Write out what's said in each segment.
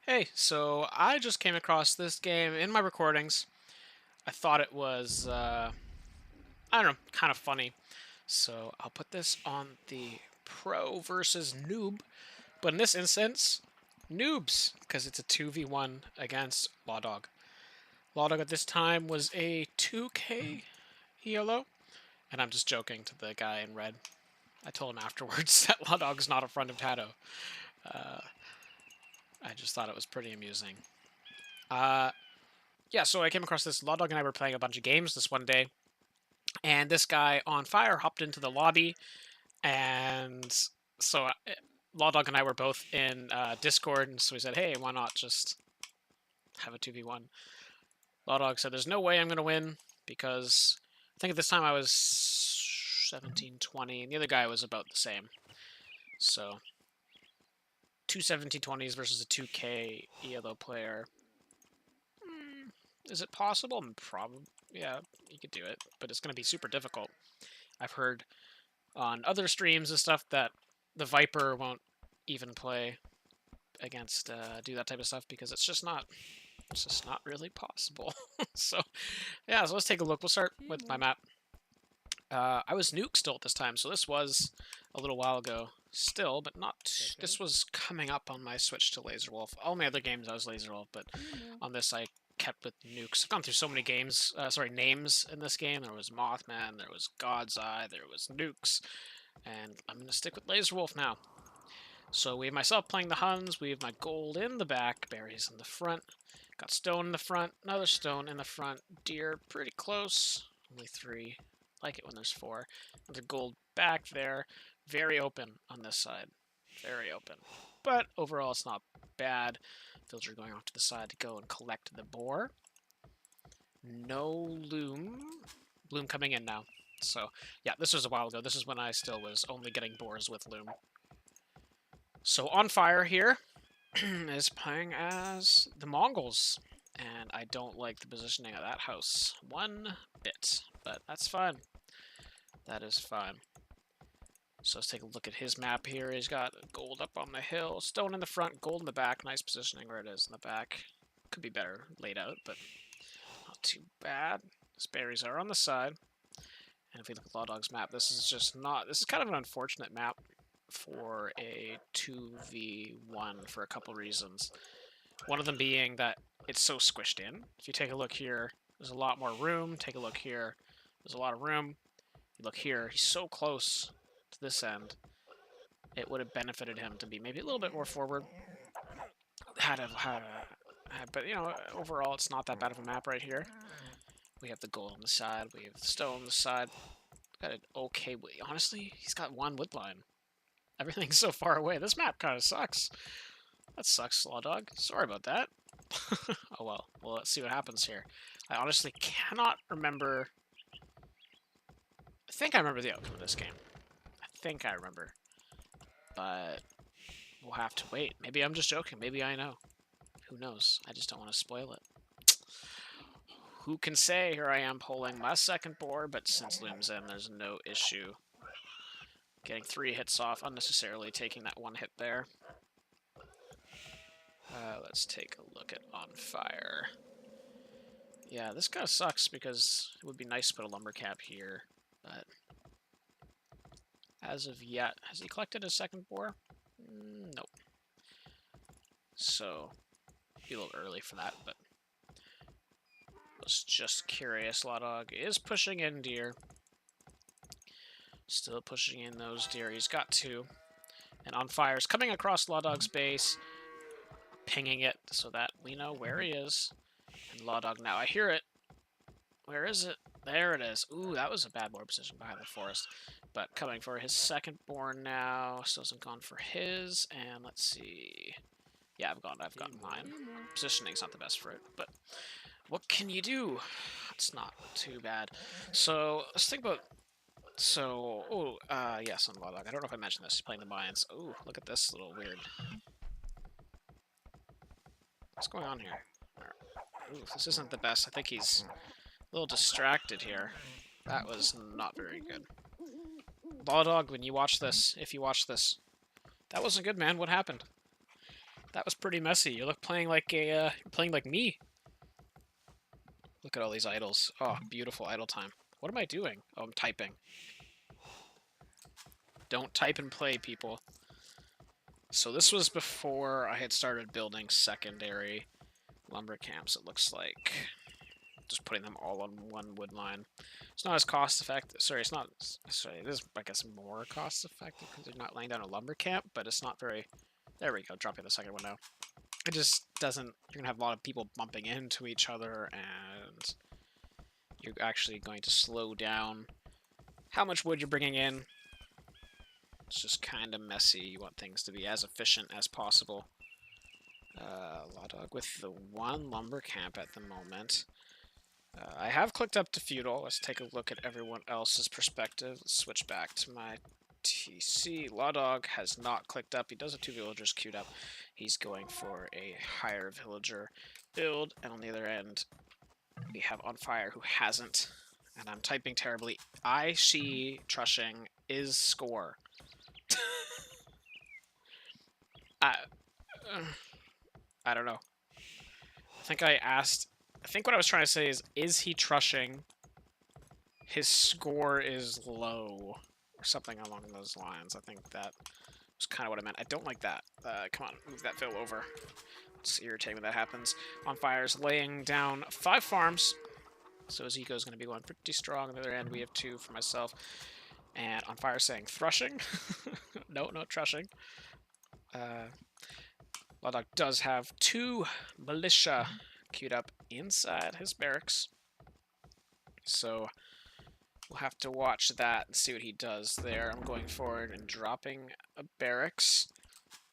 Hey, so I just came across this game in my recordings. I thought it was, I don't know, kind of funny. So I'll put this on the pro versus noob. But in this instance, noobs, because it's a 2v1 against Lawdog. Lawdog at this time was a 2k ELO. And I'm just joking to the guy in red. I told him afterwards that Lawdog's not a friend of Tato. Uh, I just thought it was pretty amusing. Uh, yeah, so I came across this. Lawdog and I were playing a bunch of games this one day, and this guy OnFire hopped into the lobby, and so Lawdog and I were both in Discord, and so we said, "Hey, why not just have a 2v1?" Lawdog said, "There's no way I'm gonna win because I think at this time I was 17, 20, and the other guy was about the same. So two 1720s versus a 2K ELO player. Is it possible? Probably. Yeah, you could do it, but it's going to be super difficult. I've heard on other streams and stuff that the Viper won't even play against do that type of stuff because it's just not really possible. So yeah, so let's take a look. We'll start with my map. I was Nuke still at this time, so this was a little while ago still, but not. This was coming up on my switch to LazerWolfe. All my other games I was LazerWolfe, but on this I kept with nukes. I've gone through so many games, names in this game. There was Mothman, there was God's Eye, there was nukes, and I'm going to stick with LazerWolfe now. So we have myself playing the Huns, we have my gold in the back, berries in the front, got stone in the front, another stone in the front, deer pretty close, only 3, like it when there's 4, another gold back there, very open on this side, very open. But overall it's not bad. Villager going off to the side to go and collect the boar. No loom. Loom coming in now. So, yeah, this was a while ago. This is when I still was only getting boars with loom. So, OnFire here is playing as the Mongols. And I don't like the positioning of that house one bit. But that's fine. That is fine. So let's take a look at his map here. He's got gold up on the hill, stone in the front, gold in the back. Nice positioning where it is in the back. Could be better laid out, but not too bad. His berries are on the side. And if we look at Lawdog's map, this is just not... This is kind of an unfortunate map for a 2v1 for a couple reasons. One of them being that it's so squished in. If you take a look here, there's a lot more room. Take a look here. There's a lot of room. You look here, he's so close to this end. It would have benefited him to be maybe a little bit more forward. But, you know, overall, it's not that bad of a map right here. We have the gold on the side. We have the stone on the side. Got an okay way. Honestly, he's got one wood line. Everything's so far away. This map kind of sucks. That sucks, Lawdog. Sorry about that. Oh well. Well, let's see what happens here. I honestly cannot remember. I think I remember the outcome of this game. I think I remember. But we'll have to wait. Maybe I'm just joking. Maybe I know. Who knows? I just don't want to spoil it. Who can say? Here I am pulling my second boar, but since Loom's in, there's no issue. Getting 3 hits off unnecessarily, taking that 1 hit there. Let's take a look at OnFire. Yeah, this kind of sucks because it would be nice to put a lumber cap here, but as of yet, has he collected his second boar? Nope. So, be a little early for that, but I was just curious. Lawdog is pushing in deer. Still pushing in those deer. He's got 2. And OnFire's coming across Lawdog's base, pinging it so that we know where he is. And Lawdog now, I hear it. Where is it? There it is. Ooh, that was a bad boar position behind the forest. But coming for his second boar now. Still hasn't gone for his. And let's see. Yeah, I've gotten mine. Positioning's not the best for it, but what can you do? It's not too bad. So let's think about. So, yes, on Lawdog. I don't know if I mentioned this. He's playing the mines. Ooh, look at this little weird. What's going on here? Ooh, this isn't the best. I think he's a little distracted here. That was not very good. Lawdog, when you watch this, if you watch this, that wasn't good, man. What happened? That was pretty messy. You look playing like a you're playing like me. Look at all these idols. Oh, beautiful idle time. What am I doing? Oh, I'm typing. Don't type and play, people. So this was before I had started building secondary lumber camps, it looks like. Just putting them all on one wood line. It's not as cost effective. Sorry, it's not. Sorry, it is, I guess, more cost effective because you're not laying down a lumber camp, but it's not very. There we go, dropping the second one now. It just doesn't. You're gonna have a lot of people bumping into each other, and you're actually going to slow down how much wood you're bringing in. It's just kind of messy. You want things to be as efficient as possible. Lawdog with the one lumber camp at the moment. I have clicked up to feudal. Let's take a look at everyone else's perspective. Let's switch back to my TC. Lawdog has not clicked up. He does have 2 villagers queued up. He's going for a higher villager build. And on the other end, we have OnFire who hasn't. And I'm typing terribly. I see trushing is score. I don't know. I think what I was trying to say is he trushing? His score is low, or something along those lines. I think that was kind of what I meant. I don't like that. Come on, move that fill over. It's irritating when that happens. OnFire's laying down 5 farms, so his eco is going to be going pretty strong. On the other end, we have 2 for myself. And OnFire saying thrushing. No, no trushing. Lawdog does have 2 militia queued up inside his barracks. So we'll have to watch that and see what he does there. I'm going forward and dropping a barracks.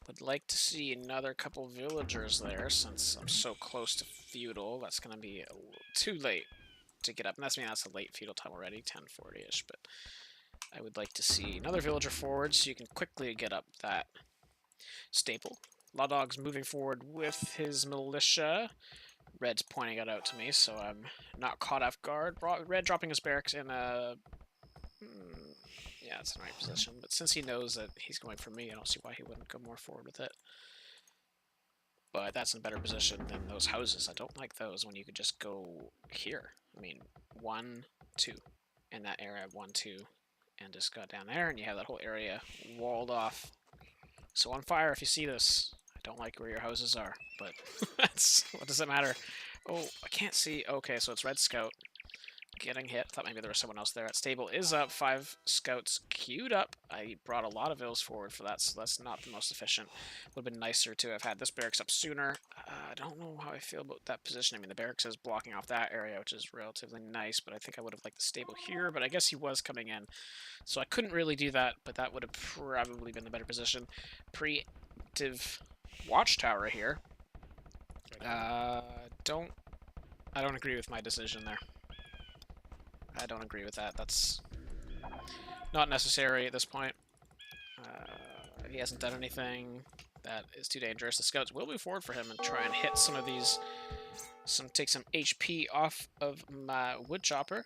Would like to see another couple villagers there since I'm so close to feudal. That's going to be a little too late to get up. And that's a late feudal time already, 10:40-ish. But I would like to see another villager forward so you can quickly get up that staple. Lawdog's moving forward with his militia. Red's pointing it out to me, so I'm not caught off guard. Red dropping his barracks in a... yeah, it's in the right position. But since he knows that he's going for me, I don't see why he wouldn't go more forward with it. But that's in a better position than those houses. I don't like those when you could just go here. I mean, 1, 2. In that area, 1, 2. And just go down there, and you have that whole area walled off. So OnFire, if you see this, I don't like where your houses are, but that's what does it matter? Oh, I can't see. Okay, so it's Red Scout getting hit. Thought maybe there was someone else there. That stable is up. 5 scouts queued up. I brought a lot of vills forward for that, so that's not the most efficient. Would have been nicer to have had this barracks up sooner. I don't know how I feel about that position. I mean, the barracks is blocking off that area, which is relatively nice, but I think I would have liked the stable here, but I guess he was coming in. So I couldn't really do that, but that would have probably been the better position. Preemptive watchtower here. I don't agree with my decision there. I don't agree with that. That's not necessary at this point. He hasn't done anything that is too dangerous. The scouts will move forward for him and try and hit some of these, take some HP off of my wood chopper.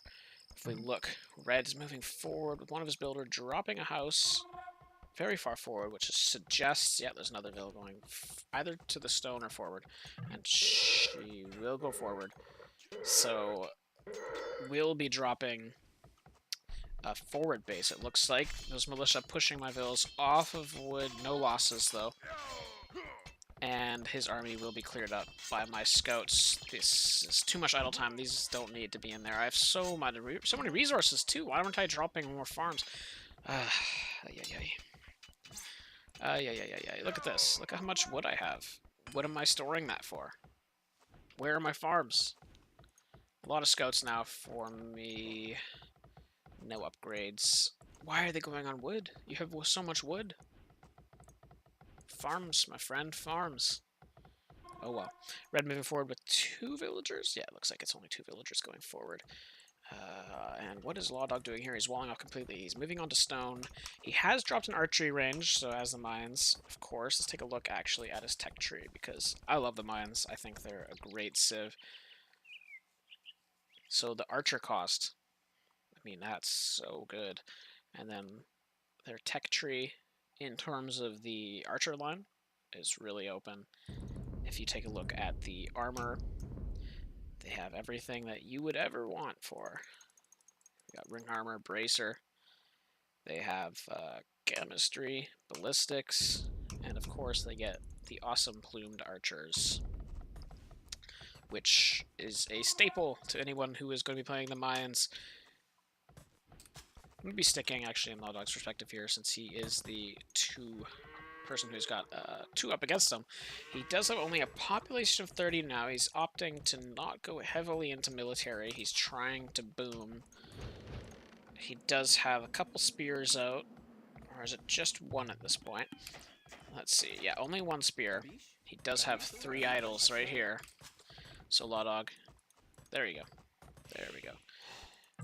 If we look, Red is moving forward with one of his builder dropping a house very far forward, which suggests, yeah, there's another vill going either to the stone or forward, and she will go forward. So we'll be dropping a forward base, it looks like. Those militia pushing my vills off of wood, no losses though. And his army will be cleared up by my scouts. This is too much idle time. These don't need to be in there. I have so many resources too. Why aren't I dropping more farms? Look at this. Look at how much wood I have. What am I storing that for? Where are my farms? A lot of scouts now for me. No upgrades. Why are they going on wood? You have so much wood. Farms, my friend, farms. Oh well. Red moving forward with 2 villagers? Yeah, it looks like it's only 2 villagers going forward. And what is Lawdog doing here? He's walling off completely. He's moving on to stone. He has dropped an archery range, so as the mines, of course. Let's take a look actually at his tech tree, because I love the mines. I think they're a great civ. So the archer cost, I mean, that's so good. And then their tech tree in terms of the archer line is really open. If you take a look at the armor, they have everything that you would ever want for. We got ring armor, bracer. They have chemistry, ballistics, and of course they get the awesome plumed archers, which is a staple to anyone who is going to be playing the mines. I'm going to be sticking actually in Lawdog's perspective here, since he is the person who's got 2 up against him. He does have only a population of 30 now. He's opting to not go heavily into military. He's trying to boom. He does have a couple spears out, or is it just 1 at this point? Let's see. Yeah, only 1 spear. He does have 3 idols right here. So Lawdog, there you go. There we go.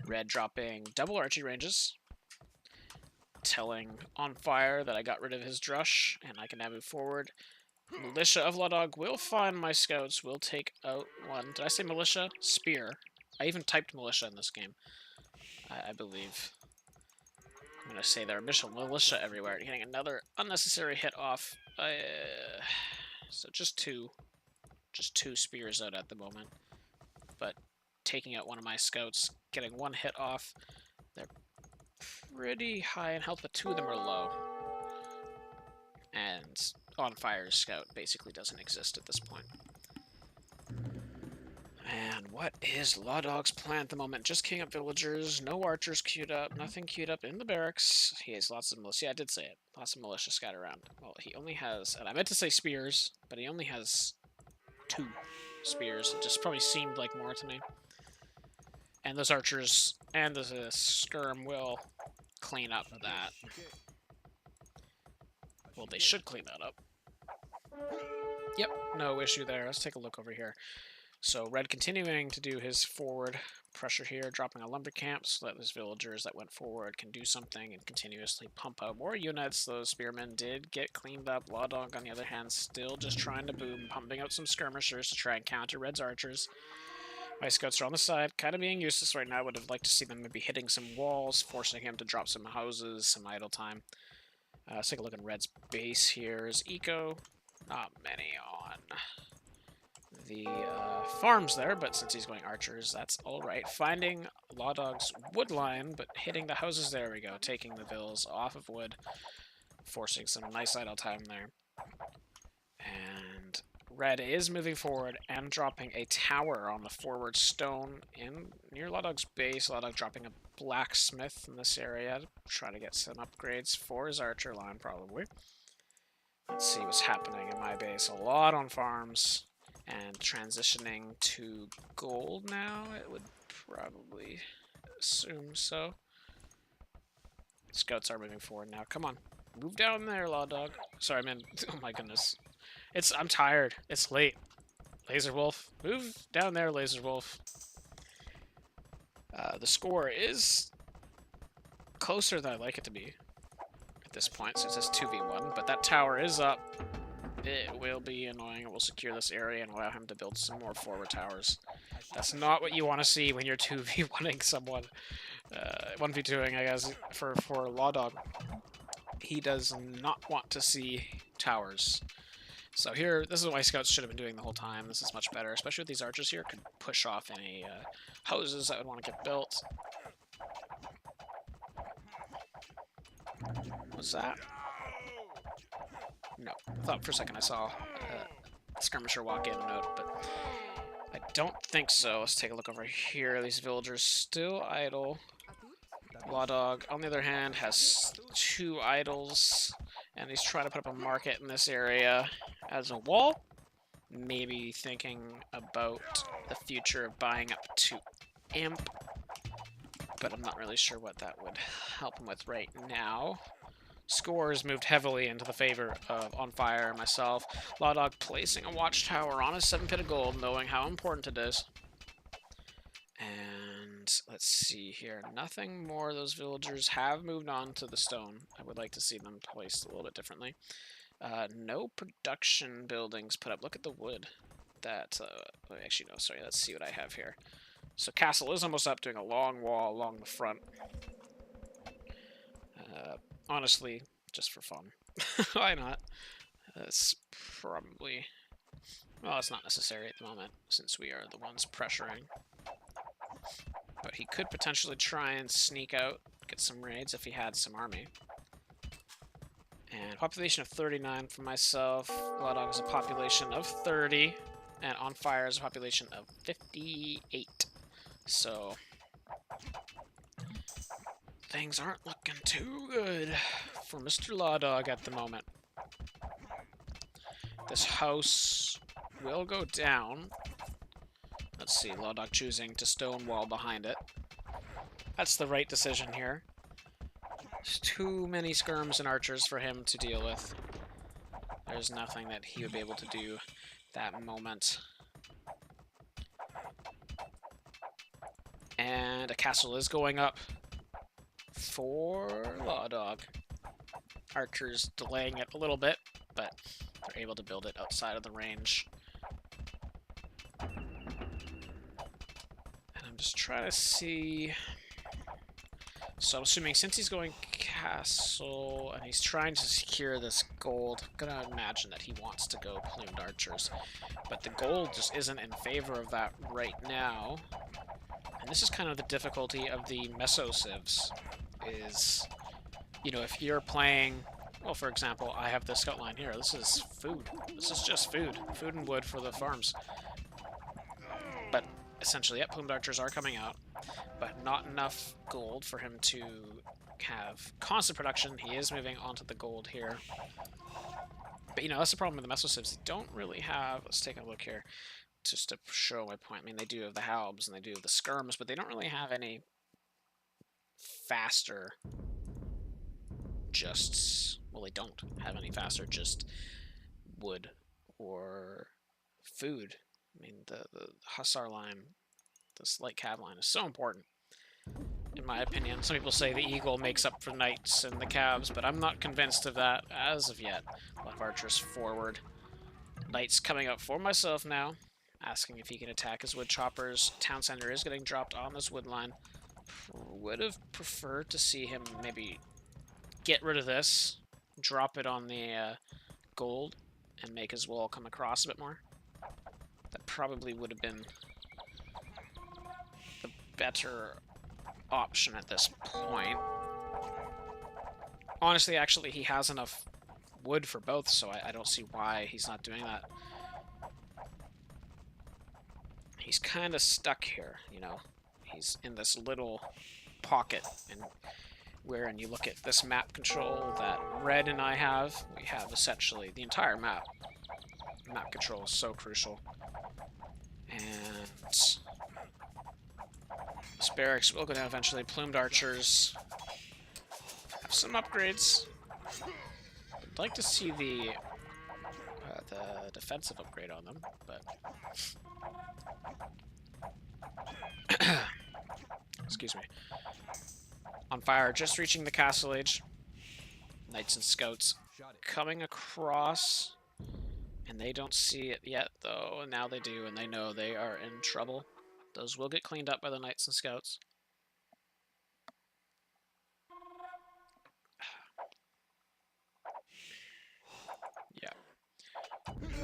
Red dropping double archery ranges, telling OnFire that I got rid of his drush, and I can now move forward. Militia of Lawdog will find my scouts, will take out 1. Did I say militia? Spear. I even typed militia in this game, I believe. I'm going to say there are militia everywhere. Getting another unnecessary hit off. So just 2. Just 2 spears out at the moment. But taking out 1 of my scouts, getting 1 hit off. They're pretty high in health, but 2 of them are low. And OnFire's scout basically doesn't exist at this point. And what is Lawdog's plan at the moment? Just queuing up villagers, no archers queued up, nothing queued up in the barracks. He has lots of militia. Yeah, I did say it. Lots of militia scattered around. Well, he only has, and I meant to say spears, but he only has 2 spears. It just probably seemed like more to me. And those archers and the skirm will clean up that. Well, they should clean that up. Yep, no issue there. Let's take a look over here. So Red continuing to do his forward pressure here, dropping a lumber camp so that those villagers that went forward can do something and continuously pump out more units. Those spearmen did get cleaned up. Lawdog, on the other hand, still just trying to boom, pumping out some skirmishers to try and counter Red's archers. My scouts are on the side, kind of being useless right now. Would have liked to see them maybe hitting some walls, forcing him to drop some houses, some idle time. Let's take a look at Red's base here. Is eco, not many on the farms there, but since he's going archers, that's alright. Finding Lawdog's wood line, but hitting the houses, there we go. Taking the villas off of wood, forcing some nice idle time there. And Red is moving forward and dropping a tower on the forward stone in near Lawdog's base. Lawdog dropping a blacksmith in this area to try to get some upgrades for his archer line, probably. Let's see what's happening in my base. A lot on farms. And transitioning to gold now, it would probably assume so. Scouts are moving forward now. Come on. Move down there, Lawdog. Sorry, man. Oh my goodness. I'm tired. It's late. XLazerWolfe. Move down there, XLazerWolfe. The score is closer than I'd like it to be at this point, since it's 2v1, but that tower is up. It will be annoying. It will secure this area and allow him to build some more forward towers. That's not what you want to see when you're 2v1ing someone. 1v2ing, I guess, for Lawdog. He does not want to see towers. So here, this is what my scouts should have been doing the whole time. This is much better, especially with these archers here. Could push off any houses that would want to get built. What's that? No. I thought for a second I saw a skirmisher walk in and out, but I don't think so. Let's take a look over here. These villagers still idle. Lawdog, on the other hand, has 2 idols, and he's trying to put up a market in this area as a wall. Maybe thinking about the future of buying up 2 imp, but I'm not really sure what that would help him with right now. Scores moved heavily into the favor of OnFire and myself. Lawdog placing a watchtower on his 7 pit of gold, knowing how important it is. And let's see here. Nothing more. Those villagers have moved on to the stone. I would like to see them placed a little bit differently. No production buildings put up. Look at the wood. That, actually, no, sorry. Let's see what I have here. So castle is almost up, doing a long wall along the front. Honestly, just for fun. Why not? That's probably... Well, it's not necessary at the moment, since we are the ones pressuring. But he could potentially try and sneak out, get some raids if he had some army. And population of 39 for myself. Lawdog is a population of 30. And OnFire is a population of 58. So... things aren't looking too good for Mr. Lawdog at the moment. This house will go down. Let's see, Lawdog choosing to stonewall behind it. That's the right decision here. There's too many skirms and archers for him to deal with. There's nothing that he would be able to do that moment. And a castle is going up for Lawdog. Archers delaying it a little bit, but they're able to build it outside of the range. And I'm just trying to see... So I'm assuming since he's going castle and he's trying to secure this gold, I'm gonna imagine that he wants to go plumed archers. But the gold just isn't in favor of that right now. And this is kind of the difficulty of the meso civs, is, you know, if you're playing, well, for example, I have this scout line here. This is food. This is just food. Food and wood for the farms. But essentially, yeah, plumed archers are coming out, but not enough gold for him to have constant production. He is moving onto the gold here. But, you know, that's the problem with the meso civs. They don't really have... Let's take a look here, just to show my point. I mean, they do have the halbs and they do have the skirms, but they don't really have any faster just... Well, they don't have any faster just wood or food. I mean, the hussar line, this light cav line is so important, in my opinion. Some people say the eagle makes up for knights and the calves, but I'm not convinced of that as of yet. A lot of archers forward. Knights coming up for myself now, asking if he can attack his wood choppers. Town center is getting dropped on this wood line. Would have preferred to see him maybe get rid of this, drop it on the gold, and make his wall come across a bit more. That probably would have been the better option at this point. Honestly, actually, he has enough wood for both, so I don't see why he's not doing that. He's kind of stuck here, you know. He's in this little pocket, and wherein you look at this map control that Red and I have, we have essentially the entire map. Map control is so crucial. And this barracks will go down eventually. Plumed archers have some upgrades. I'd like to see the defensive upgrade on them, but excuse me. OnFire just reaching the castle age. Knights and scouts coming across. And they don't see it yet, though, and now they do, and they know they are in trouble. Those will get cleaned up by the Knights and Scouts. Yeah.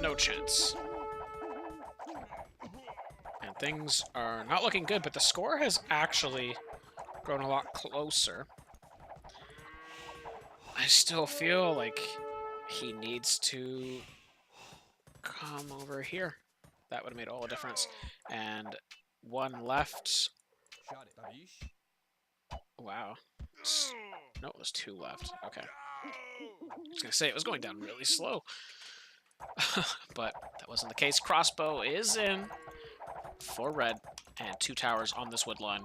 No chance. And things are not looking good, but the score has actually grown a lot closer. I still feel like he needs to come over here. That would have made all the difference. And one left. Wow. No, it was two left. Okay. I was gonna say it was going down really slow. But that wasn't the case. Crossbow is in for red. And 2 towers on this wood line.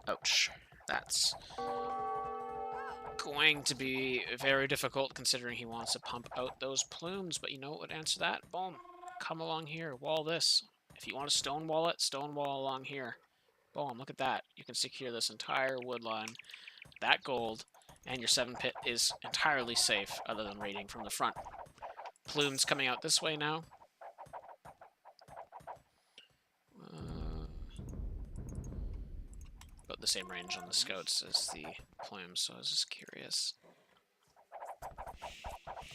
Ouch. That's going to be very difficult considering he wants to pump out those plumes, but you know what would answer that? Boom. Come along here. Wall this. If you want to stonewall it, stonewall along here. Boom. Look at that. You can secure this entire wood line. That gold and your 7 pit is entirely safe other than raiding from the front. Plumes coming out this way now. About the same range on the scouts as the plumes, so I was just curious.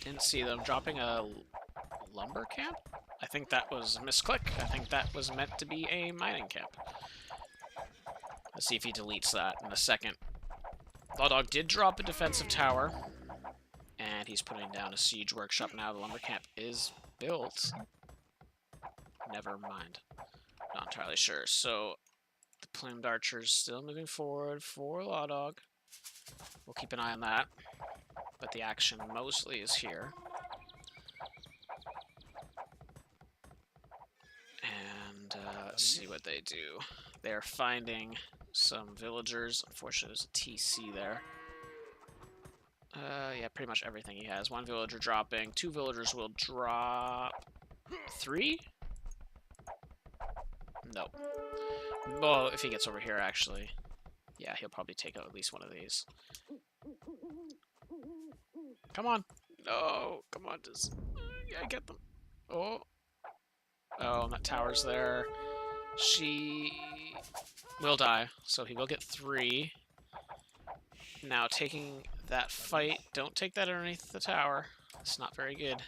Didn't see them dropping a lumber camp. I think that was a misclick. I think that was meant to be a mining camp. Let's see if he deletes that in a second. Lawdog did drop a defensive tower, and he's putting down a siege workshop now. The lumber camp is built. Never mind. Not entirely sure. So the plumed archer's still moving forward for Lawdog. We'll keep an eye on that. But the action mostly is here. And let's see what they do. They're finding some villagers. Unfortunately, there's a TC there. Yeah, pretty much everything he has. One villager dropping. Two villagers will drop. Three? No. Well, if he gets over here, actually. Yeah, he'll probably take out at least one of these. Come on. No. Come on. Just... yeah, get them. Oh. Oh, and that tower's there. She will die, so he will get 3. Now, taking that fight, don't take that underneath the tower. It's not very good.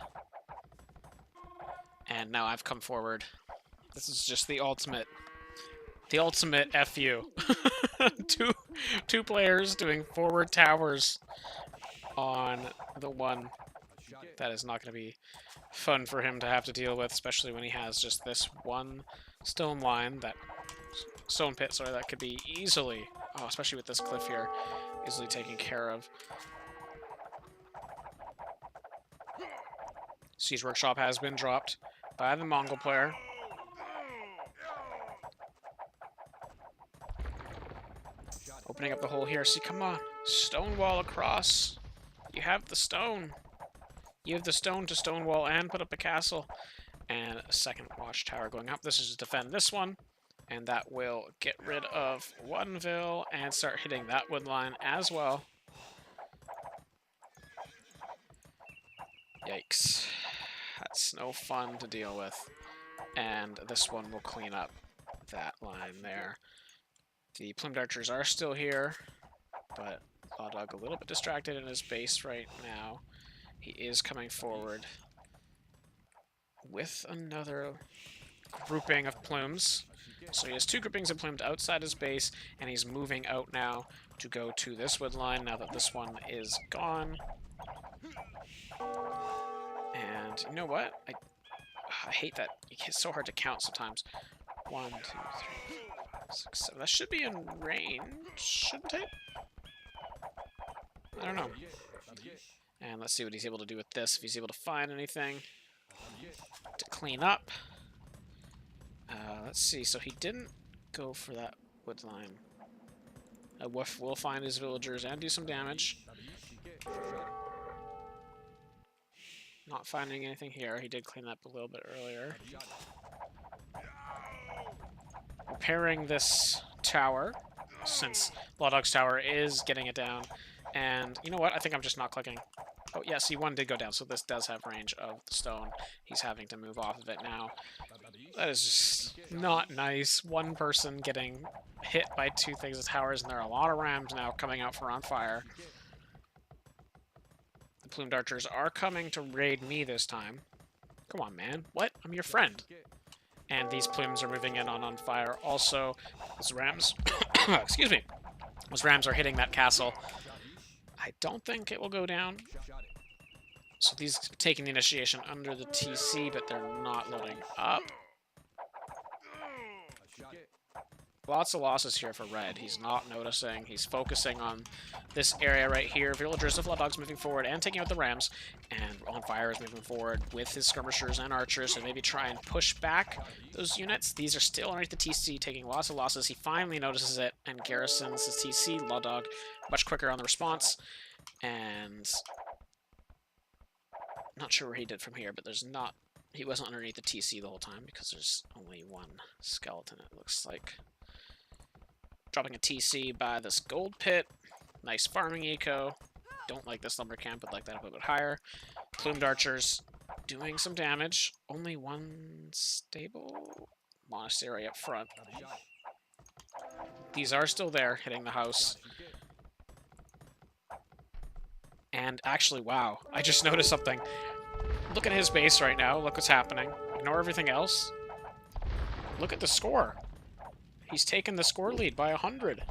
And now I've come forward. This is just the ultimate FU. two players doing forward towers on the one. That is not going to be fun for him to have to deal with, especially when he has just this one stone line, that stone pit, sorry, that could be easily, oh, especially with this cliff here, easily taken care of. Siege Workshop has been dropped by the Mongol player. Opening up the hole here. See, come on. Stone wall across. You have the stone. You have the stone to stonewall and put up a castle. And a second watchtower going up. This is to defend this one. And that will get rid of one vill and start hitting that wood line as well. Yikes. That's no fun to deal with. And this one will clean up that line there. The plumed archers are still here, but Lawdog a little bit distracted in his base right now. He is coming forward with another grouping of plumes. So he has 2 groupings of plumed outside his base, and he's moving out now to go to this wood line now that this one is gone. And you know what? I hate that. It's so hard to count sometimes. 1, 2, 3, 4, 5, 6, 7. That should be in range, shouldn't it? I don't know. And let's see what he's able to do with this. If he's able to find anything to clean up. Let's see. So he didn't go for that wood line. Wolf will find his villagers and do some damage. Not finding anything here. He did clean up a little bit earlier. Repairing this tower, since Lawdog's tower is getting it down. And you know what? I think I'm just not clicking. Oh, yeah, see, one did go down, so this does have range of the stone. He's having to move off of it now. That is just not nice. One person getting hit by 2 things of towers, and there are a lot of rams now coming out for OnFire. The plumed archers are coming to raid me this time. Come on, man. What? I'm your friend. And these plumes are moving in on OnFire. Also, those rams... excuse me. Those rams are hitting that castle. I don't think it will go down. So these taking the initiation under the TC, but they're not loading up. Lots of losses here for red. He's not noticing. He's focusing on this area right here. Villagers of Lawdog's moving forward and taking out the rams. And OnFire is moving forward with his skirmishers and archers to maybe try and push back those units. These are still underneath the TC, taking lots of losses. He finally notices it and garrisons his TC. Lawdog much quicker on the response. And not sure where he did from here, but there's not... He wasn't underneath the TC the whole time because there's only one skeleton, it looks like. Dropping a TC by this gold pit. Nice farming eco. Don't like this lumber camp, but like that a little bit higher. Plumed archers doing some damage. Only one stable monastery up front. These are still there, hitting the house. And actually, wow, I just noticed something. Look at his base right now. Look what's happening. Ignore everything else. Look at the score. He's taken the score lead by 100.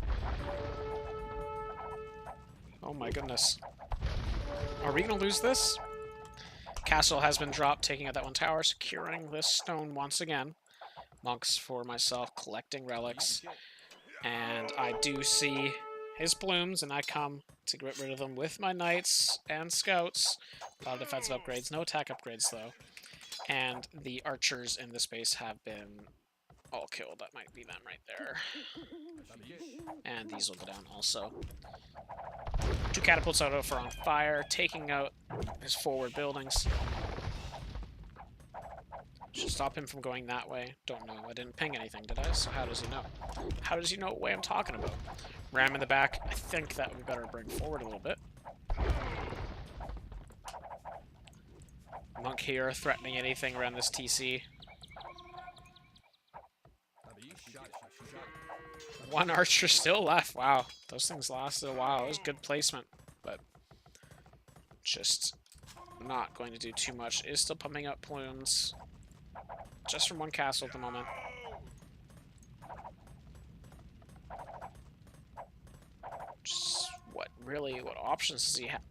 Oh my goodness. Are we going to lose this? Castle has been dropped, taking out that one tower, securing this stone once again. Monks for myself, collecting relics. And I do see his plumes, and I come to get rid of them with my knights and scouts. A lot of defensive upgrades, no attack upgrades though. And the archers in this base have been all killed. That might be them right there. And these will go down also. 2 catapults out for OnFire, taking out his forward buildings. Should stop him from going that way. Don't know. I didn't ping anything, did I? So how does he know? How does he know what way I'm talking about? Ram in the back. I think that we better bring forward a little bit. Monk here, threatening anything around this TC. 1 archer still left. Wow. Those things lasted a while. It was good placement, but just not going to do too much. Is still pumping up plumes. Just from 1 castle at the moment. Just what options does he have?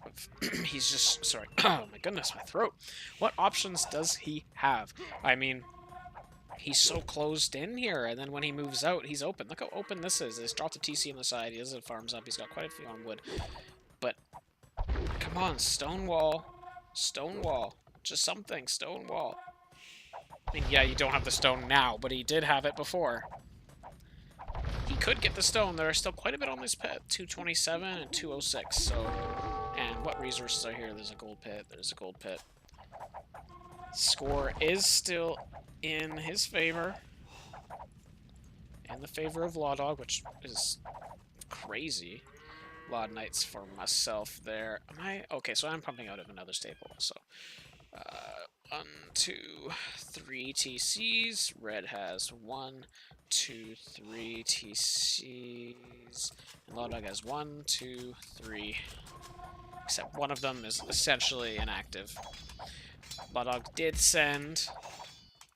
He's just, sorry. Oh my goodness, my throat. What options does he have? I mean, he's so closed in here, and then when he moves out, he's open. Look how open this is. He's dropped a TC on the side. He doesn't farms up. He's got quite a few on wood. But, come on, stone wall. Stone wall. Just something, stone wall. I mean, yeah, you don't have the stone now, but he did have it before. He could get the stone. There are still quite a bit on this pit. 227 and 206, so... And what resources are here? There's a gold pit. There's a gold pit. Score is still in his favor. In the favor of Lawdog, which is crazy. A lot of knights for myself there. Am I? Okay, so I'm pumping out of another staple, so... 1, 2, 3 TCs. Red has 1, 2, 3 TCs. And Lawdog has 1, 2, 3. Except one of them is essentially inactive. Lawdog did send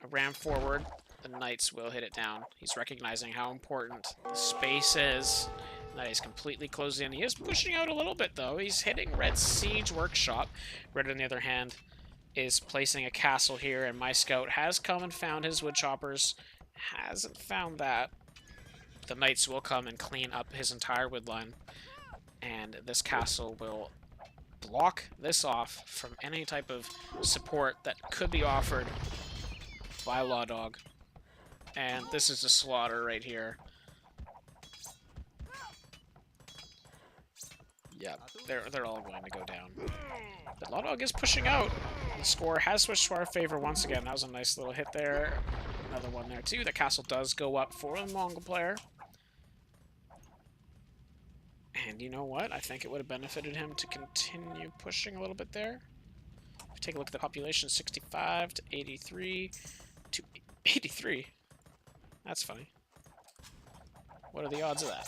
a ram forward. The knights will hit it down. He's recognizing how important the space is. That he's completely closed in. He is pushing out a little bit, though. He's hitting Red's Siege Workshop. Red, on the other hand, is placing a castle here, and my scout has come and found his wood choppers. Hasn't found that. The knights will come and clean up his entire wood line, and this castle will block this off from any type of support that could be offered by Lawdog. And this is a slaughter right here. Yeah, they're all going to go down. But Lawdog is pushing out. The score has switched to our favor once again. That was a nice little hit there. Another one there too. The castle does go up for the Mongol player. And you know what? I think it would have benefited him to continue pushing a little bit there. If you take a look at the population, 65 to 83 to 83. That's funny. What are the odds of that?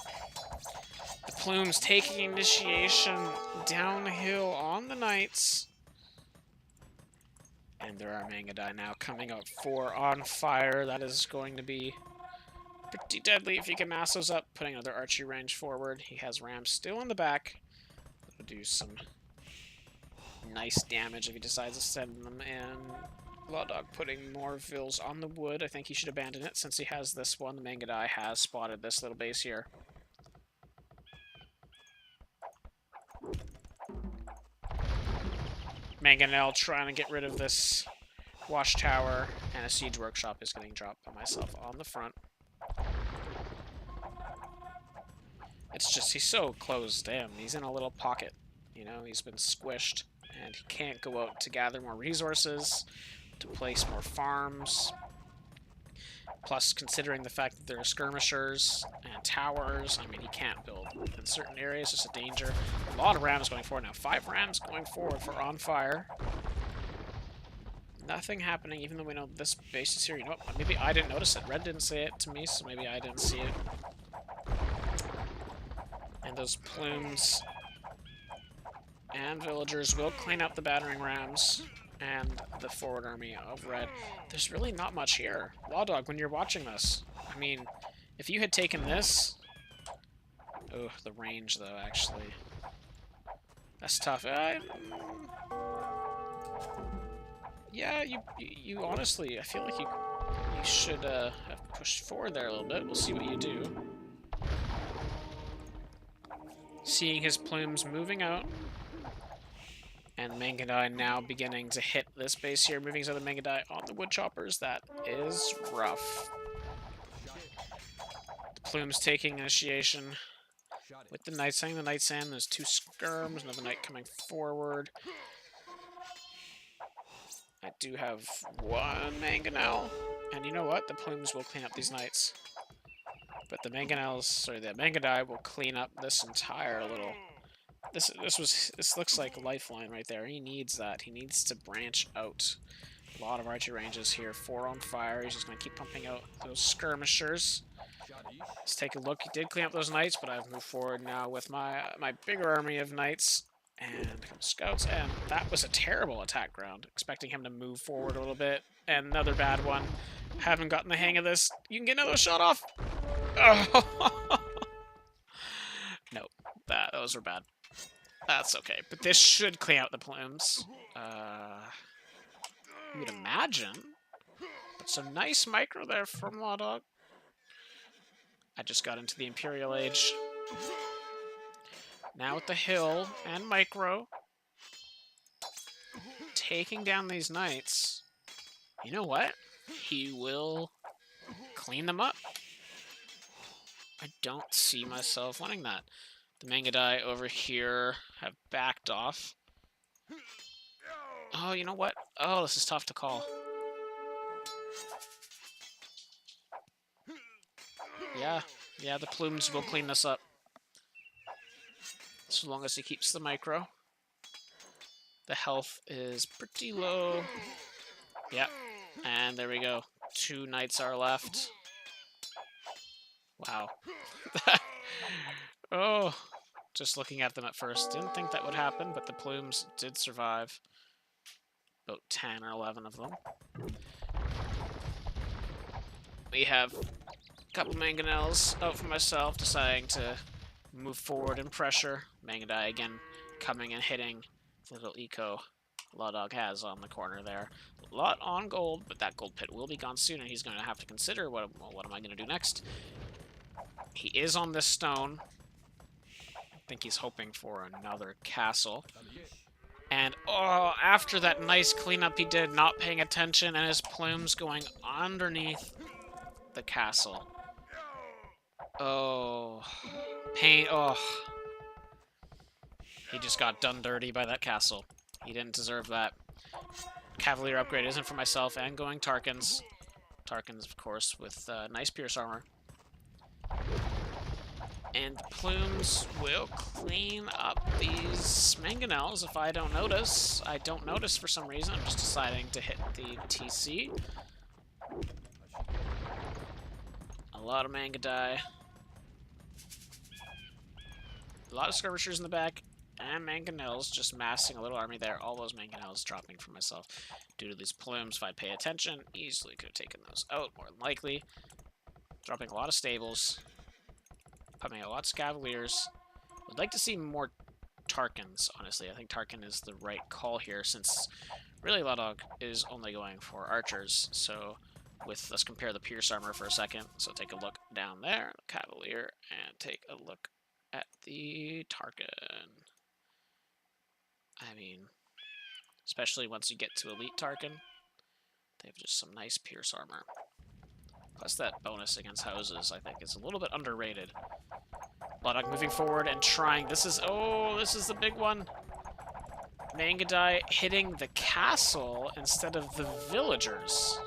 The plumes taking initiation downhill on the knights. And there are Mangadai now coming up for OnFire. That is going to be pretty deadly if he can mass those up. Putting another archery range forward. He has rams still in the back. That'll do some nice damage if he decides to send them in. Lawdog putting more vills on the wood. I think he should abandon it since he has this one. The Mangadai has spotted this little base here. Mangonel trying to get rid of this watchtower, and a siege workshop is getting dropped by myself on the front. It's just, he's so closed in. He's in a little pocket, you know, he's been squished, and he can't go out to gather more resources, to place more farms. Plus, considering the fact that there are skirmishers and towers, I mean, he can't build in certain areas. It's a danger. A lot of rams going forward now. 5 rams going forward for OnFire. Nothing happening, even though we know this base is here. You know what? Maybe I didn't notice it. Red didn't say it to me, so maybe I didn't see it. And those plumes And villagers will clean up the battering rams and the forward army of red. There's really not much here. Lawdog, when you're watching this, I mean, if you had taken this... Oh, the range, though, actually. That's tough. Yeah, you honestly, I feel like you should have pushed forward there a little bit. We'll see what you do. Seeing his plumes moving out. And Mangadai now beginning to hit this base here, moving his other Mangadai on the wood choppers. That is rough. The plumes taking initiation with the knight, sending the Night Sand. There's 2 skirms, another knight coming forward. I do have 1 mangonel, and you know what? The plumes will clean up these knights. But the mangonels, sorry, the Mangadai will clean up this entire little... This looks like a lifeline right there. He needs that. He needs to branch out. A lot of archery ranges here. 4 on fire. He's just going to keep pumping out those skirmishers. Let's take a look. He did clean up those knights, but I've moved forward now with my bigger army of knights. And a couple scouts. And that was a terrible attack ground. Expecting him to move forward a little bit. And another bad one. Haven't gotten the hang of this. You can get another shot off. Oh. Nope. Those were bad. That's okay, but this should clean out the plumes. You would imagine. But some nice micro there from Lawdog. I just got into the Imperial Age. Now with the hill and micro. Taking down these knights. You know what? He will clean them up. I don't see myself winning that. The Mangadai over here have backed off. Oh, you know what? Oh, this is tough to call. Yeah, the plumes will clean this up. So long as he keeps the micro. The health is pretty low. Yeah, and there we go. 2 knights are left. Wow. Oh, just looking at them at first, didn't think that would happen, but the plumes did survive. About 10 or 11 of them. We have a couple mangonels out for myself, deciding to move forward and pressure. Mangadai again coming and hitting the little eco Lawdog has on the corner there. A lot on gold, but that gold pit will be gone soon, and he's going to have to consider what am I going to do next. He is on this stone. I think he's hoping for another castle. And, oh, after that nice cleanup he did, not paying attention, and his plumes going underneath the castle. Oh. Pain. Oh. He just got done dirty by that castle. He didn't deserve that. Cavalier upgrade isn't for myself, and going Tarkans. Tarkans, of course, with nice pierce armor. And the plumes will clean up these mangonels if I don't notice. I don't notice for some reason. I'm just deciding to hit the TC. A lot of Mangadai. A lot of skirmishers in the back. And mangonels just massing a little army there. All those mangonels dropping for myself due to these plumes. If I pay attention, easily could have taken those out, more than likely. Dropping a lot of stables. Pumping out lots of Cavaliers. Would like to see more Tarkans, honestly. I think Tarkan is the right call here, since really Lawdog is only going for archers. So let's compare the Pierce armor for a second. So take a look down there, Cavalier, and take a look at the Tarkan. I mean, especially once you get to Elite Tarkan, they have just some nice Pierce armor. Plus that bonus against houses, I think, is a little bit underrated. Lawdog moving forward and trying. This is the big one. Mangadai hitting the castle instead of the villagers.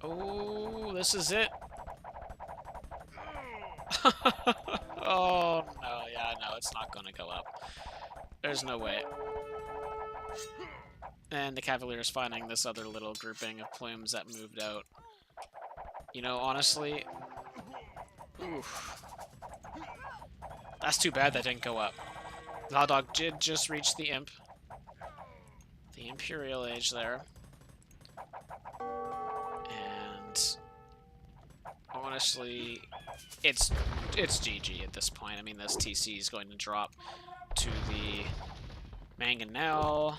Oh, this is it. Oh, no, yeah, no, it's not going to go up. There's no way. And the Cavaliers finding this other little grouping of plumes that moved out. You know, honestly, oof. That's too bad that didn't go up. Lawdog did just reach the imp. The Imperial Age there. And honestly, it's GG at this point. I mean, this TC is going to drop to the Mangonel.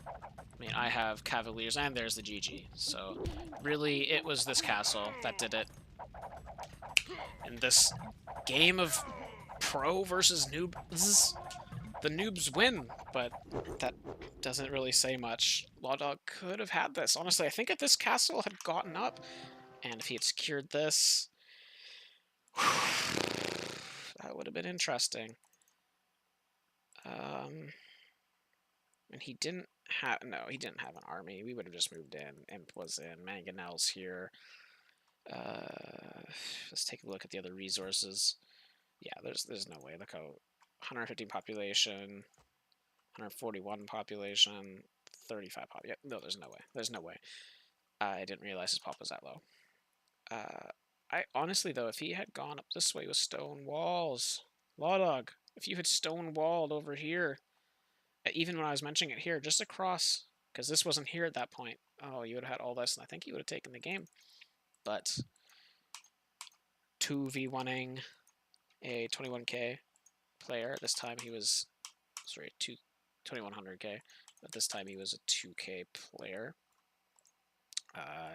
I mean, I have Cavaliers, and there's the GG. So, really, it was this castle that did it. In this game of pro versus noob, the noobs win, but that doesn't really say much. Lawdog could have had this. Honestly, I think if this castle had gotten up, and if he had secured this, that would have been interesting. And he didn't have, no, he didn't have an army. We would have just moved in. Imp was in. Mangonel's here. Let's take a look at the other resources. Yeah, there's no way. Look how 115 population, 141 population, 35 pop. Yeah, no, there's no way. There's no way. I didn't realize his pop was that low. I honestly though, if he had gone up this way with stone walls, Lawdog, if you had stone walled over here, even when I was mentioning it here, just across, because this wasn't here at that point. Oh, you would have had all this, and I think you would have taken the game. But 2v1ing a 21k player. This time he was, sorry, 2100k. But this time he was a 2k player.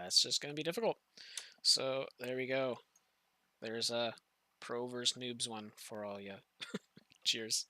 It's just going to be difficult. So there we go. There's a pro versus noobs one for all you. Cheers.